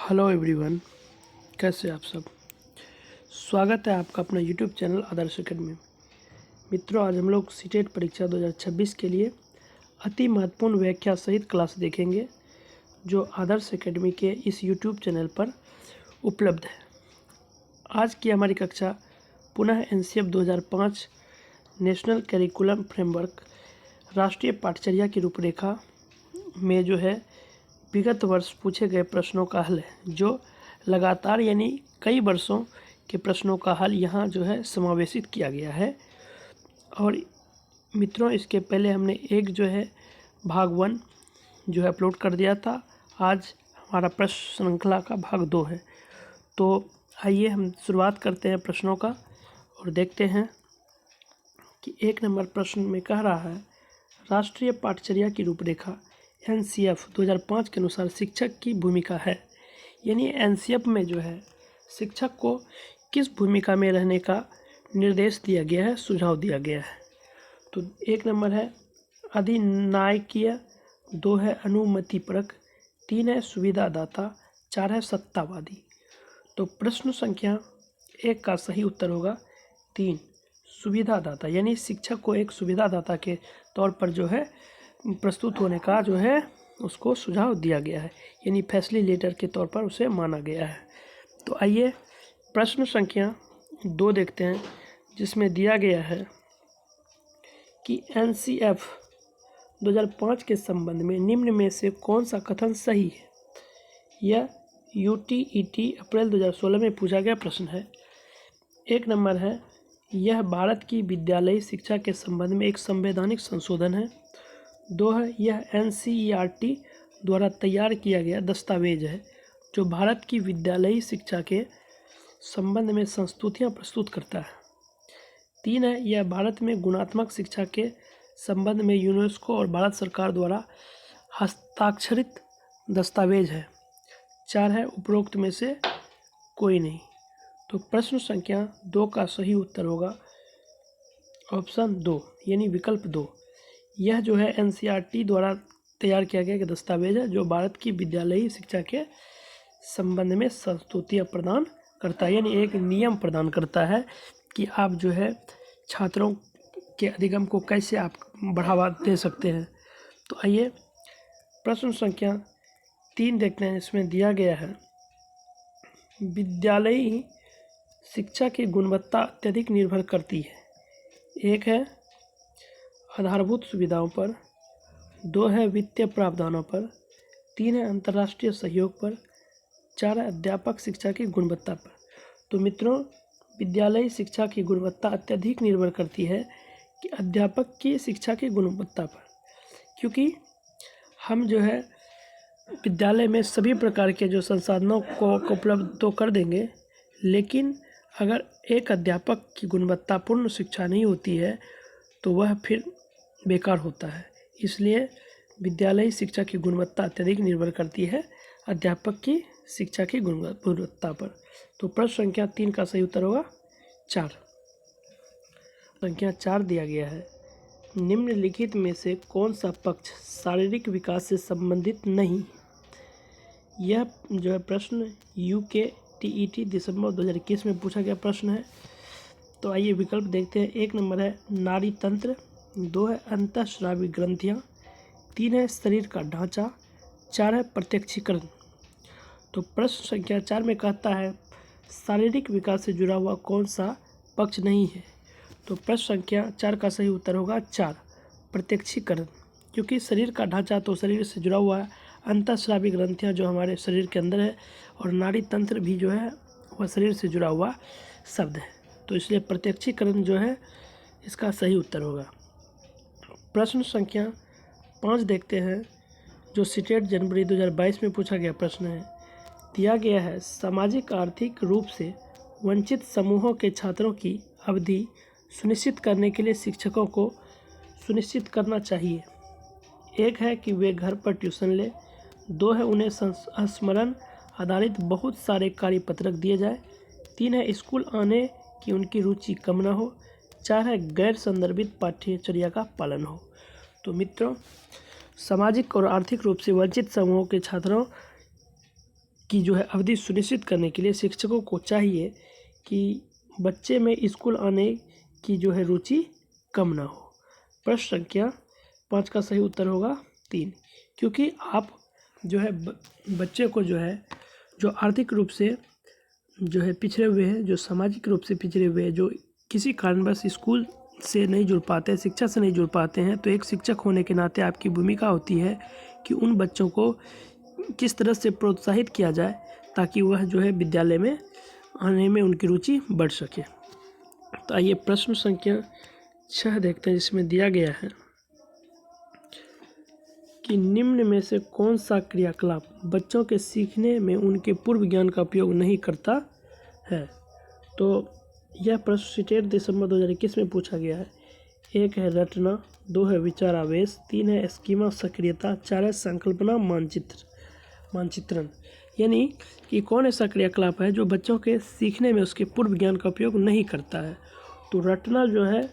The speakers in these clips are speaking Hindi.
हेलो एवरीवन, कैसे आप सब। स्वागत है आपका अपना यूट्यूब चैनल आदर्श अकेडमी में। मित्रों, आज हम लोग सीटेट परीक्षा 2026 के लिए अति महत्वपूर्ण व्याख्या सहित क्लास देखेंगे जो आदर्श अकेडमी के इस यूट्यूब चैनल पर उपलब्ध है। आज की हमारी कक्षा पुनः एनसीएफ 2005 नेशनल करिकुलम फ्रेमवर्क राष्ट्रीय पाठचर्या की रूपरेखा में जो है विगत वर्ष पूछे गए प्रश्नों का हल है, जो लगातार यानी कई वर्षों के प्रश्नों का हल यहाँ जो है समावेशित किया गया है। और मित्रों, इसके पहले हमने एक जो है भाग 1 जो है अपलोड कर दिया था। आज हमारा प्रश्न श्रृंखला का भाग 2 है। तो आइए हम शुरुआत करते हैं प्रश्नों का और देखते हैं कि 1 नंबर प्रश्न में कह रहा है, राष्ट्रीय पाठचर्या की रूपरेखा एनसीएफ 2005 के अनुसार शिक्षक की भूमिका है। यानी एनसीएफ में जो है शिक्षक को किस भूमिका में रहने का निर्देश दिया गया है, सुझाव दिया गया है। तो 1 नंबर है अधिनायकीय, 2 है अनुमतिपरक, 3 है सुविधादाता, 4 है सत्तावादी। तो प्रश्न संख्या 1 का सही उत्तर होगा 3, सुविधादाता। यानी शिक्षक को एक सुविधादाता के तौर पर जो है प्रस्तुत होने का जो है उसको सुझाव दिया गया है, यानी फैसिलिटेटर के तौर पर उसे माना गया है। तो आइए प्रश्न संख्या 2 देखते हैं, जिसमें दिया गया है कि एनसीएफ 2005 के संबंध में निम्न में से कौन सा कथन सही है। यह यूटीईटी अप्रैल 2016 में पूछा गया प्रश्न है। 1 नंबर है, यह भारत की विद्यालयी शिक्षा के संबंध में एक संवैधानिक संशोधन है। 2 है, यह एनसीईआरटी द्वारा तैयार किया गया दस्तावेज है जो भारत की विद्यालयी शिक्षा के संबंध में संस्तुतियाँ प्रस्तुत करता है। 3 है, यह भारत में गुणात्मक शिक्षा के संबंध में यूनेस्को और भारत सरकार द्वारा हस्ताक्षरित दस्तावेज है। 4 है, उपरोक्त में से कोई नहीं। तो प्रश्न संख्या 2 का सही उत्तर होगा ऑप्शन 2, यानी विकल्प 2। यह जो है एनसीईआरटी द्वारा तैयार किया गया एक दस्तावेज है जो भारत की विद्यालयी शिक्षा के संबंध में संस्तुतियाँ प्रदान करता है, यानी एक नियम प्रदान करता है कि आप जो है छात्रों के अधिगम को कैसे आप बढ़ावा दे सकते हैं। तो आइए प्रश्न संख्या 3 देखते हैं। इसमें दिया गया है, विद्यालयी शिक्षा की गुणवत्ता अत्यधिक निर्भर करती है। 1 है आधारभूत सुविधाओं पर, 2 है वित्तीय प्रावधानों पर, 3 है अंतर्राष्ट्रीय सहयोग पर, 4 है अध्यापक शिक्षा की गुणवत्ता पर। तो मित्रों, विद्यालयी शिक्षा की गुणवत्ता अत्यधिक निर्भर करती है कि अध्यापक की शिक्षा की गुणवत्ता पर, क्योंकि हम जो है विद्यालय में सभी प्रकार के जो संसाधनों को उपलब्ध तो कर देंगे, लेकिन अगर एक अध्यापक की गुणवत्तापूर्ण शिक्षा नहीं होती है तो वह फिर बेकार होता है। इसलिए विद्यालयी शिक्षा की गुणवत्ता अत्यधिक निर्भर करती है अध्यापक की शिक्षा की गुणवत्ता पर। तो प्रश्न संख्या 3 का सही उत्तर होगा 4। संख्या 4 दिया गया है, निम्नलिखित में से कौन सा पक्ष शारीरिक विकास से संबंधित नहीं। यह जो है प्रश्न यूके टीईटी दिसंबर 2021 में पूछा गया प्रश्न है। तो आइए विकल्प देखते हैं। 1 नंबर है नाड़ी तंत्र, 2 है अंतःस्रावी ग्रंथियाँ, 3 है शरीर का ढांचा, 4 है प्रत्यक्षीकरण। तो प्रश्न संख्या 4 में कहता है शारीरिक विकास से जुड़ा हुआ कौन सा पक्ष नहीं है। तो प्रश्न संख्या 4 का सही उत्तर होगा 4, प्रत्यक्षीकरण। क्योंकि शरीर का ढांचा तो शरीर से जुड़ा हुआ है, अंतःस्रावी ग्रंथियाँ जो हमारे शरीर के अंदर है, और नाड़ी तंत्र भी जो है वह शरीर से जुड़ा हुआ शब्द है। तो इसलिए प्रत्यक्षीकरण जो है इसका सही उत्तर होगा। प्रश्न संख्या 5 देखते हैं, जो सीटेट जनवरी 2022 में पूछा गया प्रश्न है। दिया गया है, सामाजिक आर्थिक रूप से वंचित समूहों के छात्रों की अवधि सुनिश्चित करने के लिए शिक्षकों को सुनिश्चित करना चाहिए। 1 है कि वे घर पर ट्यूशन लें, 2 है उन्हें स्मरण आधारित बहुत सारे कार्यपत्रक दिए जाए, 3 है स्कूल आने की उनकी रुचि कम न हो, 4 है गैर संदर्भित पाठ्यचर्या का पालन हो। तो मित्रों, सामाजिक और आर्थिक रूप से वंचित समूहों के छात्रों की जो है अवधि सुनिश्चित करने के लिए शिक्षकों को चाहिए कि बच्चे में स्कूल आने की जो है रुचि कम ना हो। प्रश्न संख्या 5 का सही उत्तर होगा 3, क्योंकि आप जो है बच्चे को जो है जो आर्थिक रूप से जो है पिछड़े हुए हैं, जो सामाजिक रूप से पिछड़े हुए हैं, जो किसी कारणवश स्कूल से नहीं जुड़ पाते, शिक्षा से नहीं जुड़ पाते हैं, तो एक शिक्षक होने के नाते आपकी भूमिका होती है कि उन बच्चों को किस तरह से प्रोत्साहित किया जाए ताकि वह जो है विद्यालय में आने में उनकी रुचि बढ़ सके। तो आइए प्रश्न संख्या 6 देखते हैं, जिसमें दिया गया है कि निम्न में से कौन सा क्रियाकलाप बच्चों के सीखने में उनके पूर्व ज्ञान का उपयोग नहीं करता है। तो यह प्रश्न सीटेट दिसंबर 2021 में पूछा गया है। 1 है रटना, 2 है विचार आवेश, 3 है स्कीमा सक्रियता, 4 है संकल्पना मानचित्रण। यानी कि कौन ऐसा क्रियाकलाप है जो बच्चों के सीखने में उसके पूर्व ज्ञान का उपयोग नहीं करता है। तो रटना जो है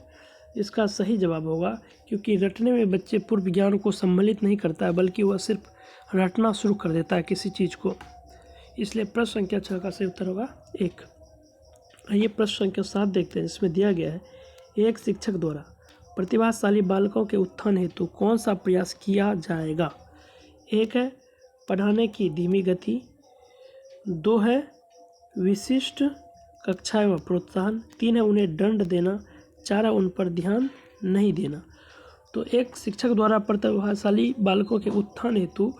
इसका सही जवाब होगा, क्योंकि रटने में बच्चे पूर्व ज्ञान को सम्मिलित नहीं करता है, बल्कि वह सिर्फ रटना शुरू कर देता है किसी चीज़ को। इसलिए प्रश्न संख्या 6 का सही उत्तर होगा 1। आइए प्रश्न संख्या 7 देखते हैं, जिसमें दिया गया है एक शिक्षक द्वारा प्रतिभाशाली बालकों के उत्थान हेतु कौन सा प्रयास किया जाएगा। 1 है पढ़ाने की धीमी गति, 2 है विशिष्ट कक्षाएं व प्रोत्साहन, 3 है उन्हें दंड देना, 4 है उन पर ध्यान नहीं देना। तो एक शिक्षक द्वारा प्रतिभाशाली बालकों के उत्थान हेतु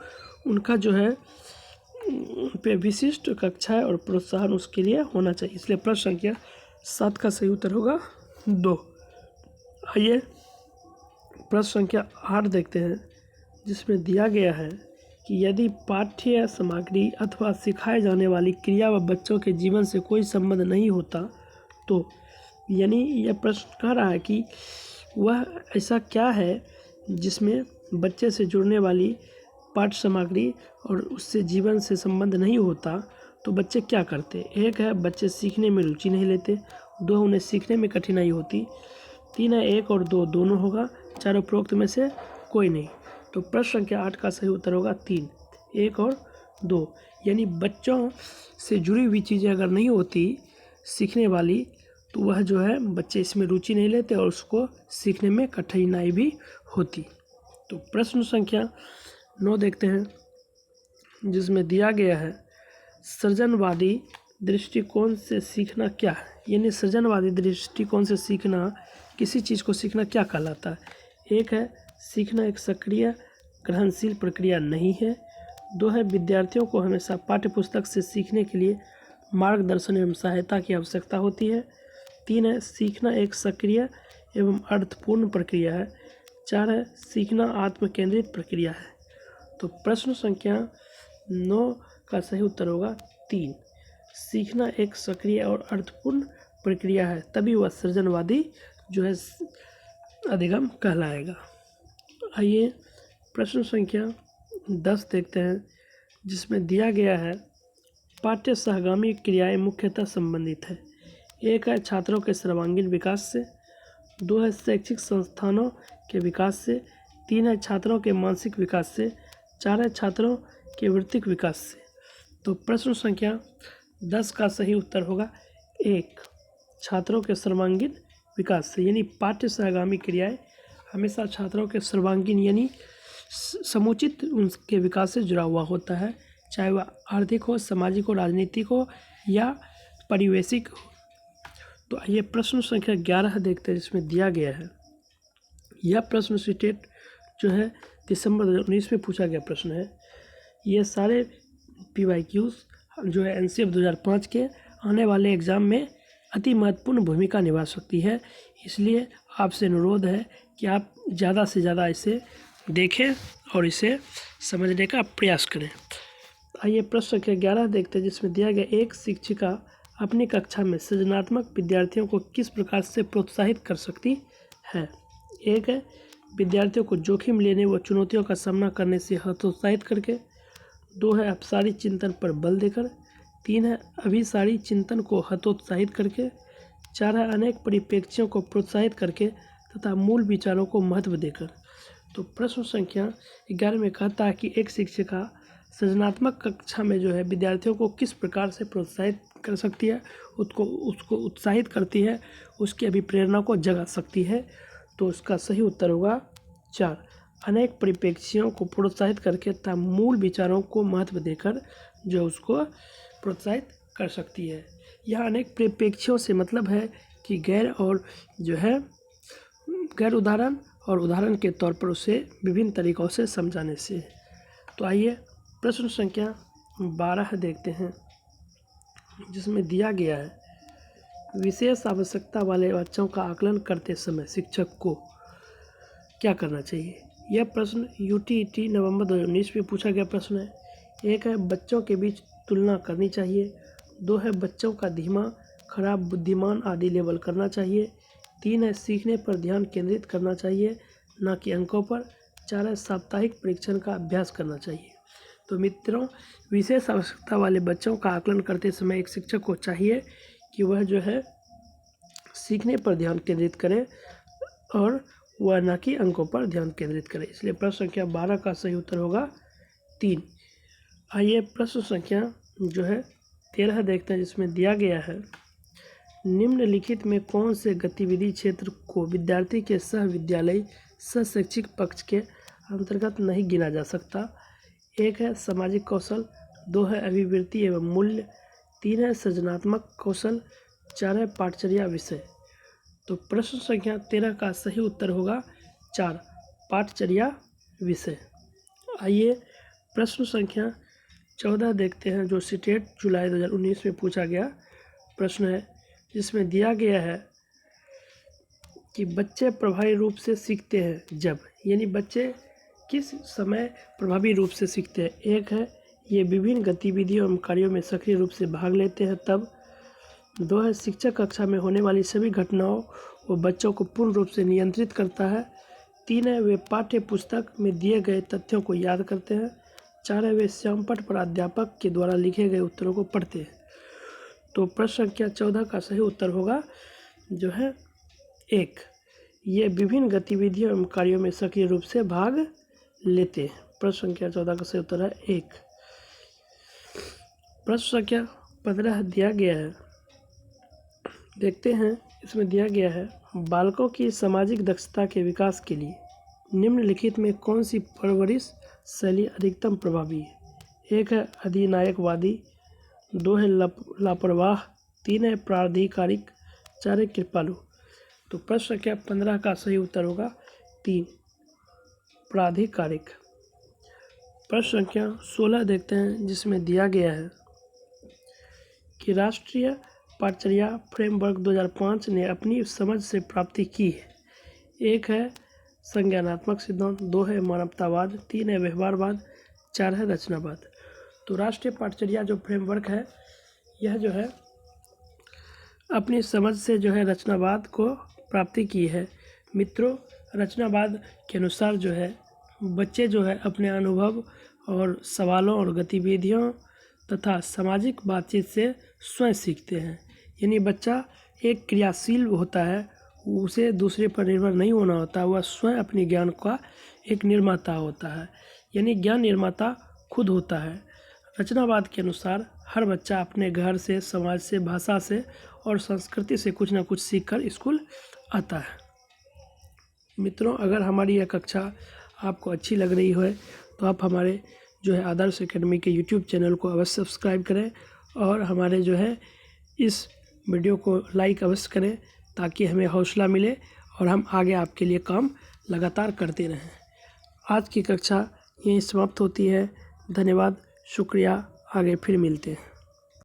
उनका जो है पे विशिष्ट कक्षाएं और प्रोत्साहन उसके लिए होना चाहिए। इसलिए प्रश्न संख्या 7 का सही उत्तर होगा 2। आइए प्रश्न संख्या 8 देखते हैं, जिसमें दिया गया है कि यदि पाठ्य सामग्री अथवा सिखाए जाने वाली क्रिया व बच्चों के जीवन से कोई संबंध नहीं होता, तो यानी यह प्रश्न कह रहा है कि वह ऐसा क्या है जिसमें बच्चे से जुड़ने वाली पाठ्य सामग्री और उससे जीवन से संबंध नहीं होता, तो बच्चे क्या करते। 1 है बच्चे सीखने में रुचि नहीं लेते, 2 उन्हें सीखने में कठिनाई होती, 3 है 1 और 2 दोनों होगा, 4 उपरोक्त में से कोई नहीं। तो प्रश्न संख्या 8 का सही उत्तर होगा 3, 1 और 2। यानी बच्चों से जुड़ी हुई चीज़ें अगर नहीं होती सीखने वाली, तो वह जो है बच्चे इसमें रुचि नहीं लेते और उसको सीखने में कठिनाई भी होती। तो प्रश्न संख्या 9 देखते हैं, जिसमें दिया गया है सृजनवादी दृष्टिकोण से सीखना क्या है। यानी सृजनवादी दृष्टिकोण से सीखना, किसी चीज़ को सीखना क्या कहलाता है। 1 है सीखना एक सक्रिय ग्रहणशील प्रक्रिया नहीं है, 2 है विद्यार्थियों को हमेशा पाठ्यपुस्तक से सीखने के लिए मार्गदर्शन एवं सहायता की आवश्यकता होती है, 3 है सीखना एक सक्रिय एवं अर्थपूर्ण प्रक्रिया है, 4 है सीखना आत्म केंद्रित प्रक्रिया है। तो प्रश्न संख्या 9 का सही उत्तर होगा 3, सीखना एक सक्रिय और अर्थपूर्ण प्रक्रिया है, तभी वह सृजनवादी जो है अधिगम कहलाएगा। आइए प्रश्न संख्या 10 देखते हैं, जिसमें दिया गया है पाठ्य सहगामी क्रियाएं मुख्यतः संबंधित है। 1 है छात्रों के सर्वांगीण विकास से, 2 है शैक्षिक संस्थानों के विकास से, 3 है छात्रों के मानसिक विकास से, 4 है छात्रों के वृत्तिक विकास से। तो प्रश्न संख्या 10 का सही उत्तर होगा 1, छात्रों के सर्वांगीण विकास से। यानी पाठ्य सहगामी क्रियाएं हमेशा छात्रों के सर्वांगीण यानी समुचित उनके विकास से जुड़ा हुआ होता है, चाहे वह आर्थिक हो, सामाजिक हो, राजनीतिक हो या परिवेशिक हो। तो आइए प्रश्न संख्या 11 देखते हैं, जिसमें दिया गया है यह प्रश्न सीटेट जो है दिसंबर 2019 में पूछा गया प्रश्न है। ये सारे PYQs जो है NCF 2005 के आने वाले एग्ज़ाम में अति महत्वपूर्ण भूमिका निभा सकती है। इसलिए आपसे अनुरोध है कि आप ज़्यादा से ज़्यादा इसे देखें और इसे समझने का प्रयास करें। आइए प्रश्न संख्या 11 देखते हैं, जिसमें दिया गया एक शिक्षिका अपनी कक्षा में सृजनात्मक विद्यार्थियों को किस प्रकार से प्रोत्साहित कर सकती है। 1 है विद्यार्थियों को जोखिम लेने व चुनौतियों का सामना करने से हतोत्साहित करके, 2 है अपसारी चिंतन पर बल देकर, 3 है अभिसारी चिंतन को हतोत्साहित करके, 4 है अनेक परिप्रेक्ष्यों को प्रोत्साहित करके तथा मूल विचारों को महत्व देकर। तो प्रश्न संख्या 11 में कहता है कि एक शिक्षिका सृजनात्मक कक्षा में जो है विद्यार्थियों को किस प्रकार से प्रोत्साहित कर सकती है, उसको उत्साहित करती है, उसकी अभिप्रेरणा को जगा सकती है। तो उसका सही उत्तर होगा 4। अनेक परिप्रेक्ष्यों को प्रोत्साहित करके तथा मूल विचारों को महत्व देकर जो उसको प्रोत्साहित कर सकती है। यह अनेक परिप्रेक्ष्यों से मतलब है कि गैर उदाहरण और उदाहरण के तौर पर उसे विभिन्न तरीक़ों से समझाने से। तो आइए प्रश्न संख्या 12 देखते हैं, जिसमें दिया गया है विशेष आवश्यकता वाले बच्चों का आकलन करते समय शिक्षक को क्या करना चाहिए। यह प्रश्न UTET नवंबर 2019 में पूछा गया प्रश्न है। 1 है बच्चों के बीच तुलना करनी चाहिए। 2 है बच्चों का धीमा, खराब, बुद्धिमान आदि लेबल करना चाहिए। 3 है सीखने पर ध्यान केंद्रित करना चाहिए, न कि अंकों पर। 4 है साप्ताहिक परीक्षण का अभ्यास करना चाहिए। तो मित्रों, विशेष आवश्यकता वाले बच्चों का आकलन करते समय एक शिक्षक को चाहिए कि वह जो है सीखने पर ध्यान केंद्रित करे और वह न कि अंकों पर ध्यान केंद्रित करे। इसलिए प्रश्न संख्या 12 का सही उत्तर होगा 3। आइए प्रश्न संख्या जो है 13 देखते हैं, जिसमें दिया गया है निम्नलिखित में कौन से गतिविधि क्षेत्र को विद्यार्थी के सहविद्यालयी सहशैक्षिक पक्ष के अंतर्गत नहीं गिना जा सकता। 1 है सामाजिक कौशल। 2 है अभिवृत्ति एवं मूल्य। 3 है सृजनात्मक कौशल। 4 है पाठचर्या विषय। तो प्रश्न संख्या 13 का सही उत्तर होगा 4, पाठचर्या विषय। आइए प्रश्न संख्या 14 देखते हैं, जो सीटेट जुलाई 2019 में पूछा गया प्रश्न है, जिसमें दिया गया है कि बच्चे प्रभावी रूप से सीखते हैं जब, यानी बच्चे किस समय प्रभावी रूप से सीखते हैं। 1 है ये विभिन्न गतिविधियों एवं कार्यों में सक्रिय रूप से भाग लेते हैं तब। 2 है शिक्षक कक्षा में होने वाली सभी घटनाओं व बच्चों को पूर्ण रूप से नियंत्रित करता है। 3 है वे पाठ्य पुस्तक में दिए गए तथ्यों को याद करते हैं। 4 है वे श्यामपट्ट पर अध्यापक के द्वारा लिखे गए उत्तरों को पढ़ते हैं। तो प्रश्न संख्या 14 का सही उत्तर होगा जो है 1, ये विभिन्न गतिविधियों एवं कार्यों में सक्रिय रूप से भाग लेते हैं। प्रश्न संख्या 14 का सही उत्तर है 1। प्रश्न संख्या 15 दिया गया है, देखते हैं। इसमें दिया गया है बालकों की सामाजिक दक्षता के विकास के लिए निम्नलिखित में कौन सी परवरिश शैली अधिकतम प्रभावी है। 1 है अधिनायकवादी। 2 है लापरवाह। 3 है प्राधिकारिक। 4 है कृपालु। तो प्रश्न संख्या 15 का सही उत्तर होगा 3, प्राधिकारिक। प्रश्न संख्या 16 देखते हैं, जिसमें दिया गया है कि राष्ट्रीय पाठचर्या फ्रेमवर्क 2005 ने अपनी समझ से प्राप्ति की है। 1 है संज्ञानात्मक सिद्धांत। 2 है मानवतावाद। 3 है व्यवहारवाद। 4 है रचनावाद। तो राष्ट्रीय पाठचर्या जो फ्रेमवर्क है, यह जो है अपनी समझ से जो है रचनावाद को प्राप्ति की है। मित्रों, रचनावाद के अनुसार जो है बच्चे जो है अपने अनुभव और सवालों और गतिविधियों तथा सामाजिक बातचीत से स्वयं सीखते हैं। यानी बच्चा एक क्रियाशील होता है, उसे दूसरे पर निर्भर नहीं होना होता, वह स्वयं अपने ज्ञान का एक निर्माता होता है, यानी ज्ञान निर्माता खुद होता है। रचनावाद के अनुसार हर बच्चा अपने घर से, समाज से, भाषा से और संस्कृति से कुछ न कुछ सीखकर स्कूल आता है। मित्रों, अगर हमारी यह कक्षा आपको अच्छी लग रही है तो आप हमारे जो है आदर्श एकेडमी के यूट्यूब चैनल को अवश्य सब्सक्राइब करें और हमारे जो है इस वीडियो को लाइक अवश्य करें, ताकि हमें हौसला मिले और हम आगे आपके लिए काम लगातार करते रहें। आज की कक्षा यहीं समाप्त होती है। धन्यवाद, शुक्रिया, आगे फिर मिलते हैं।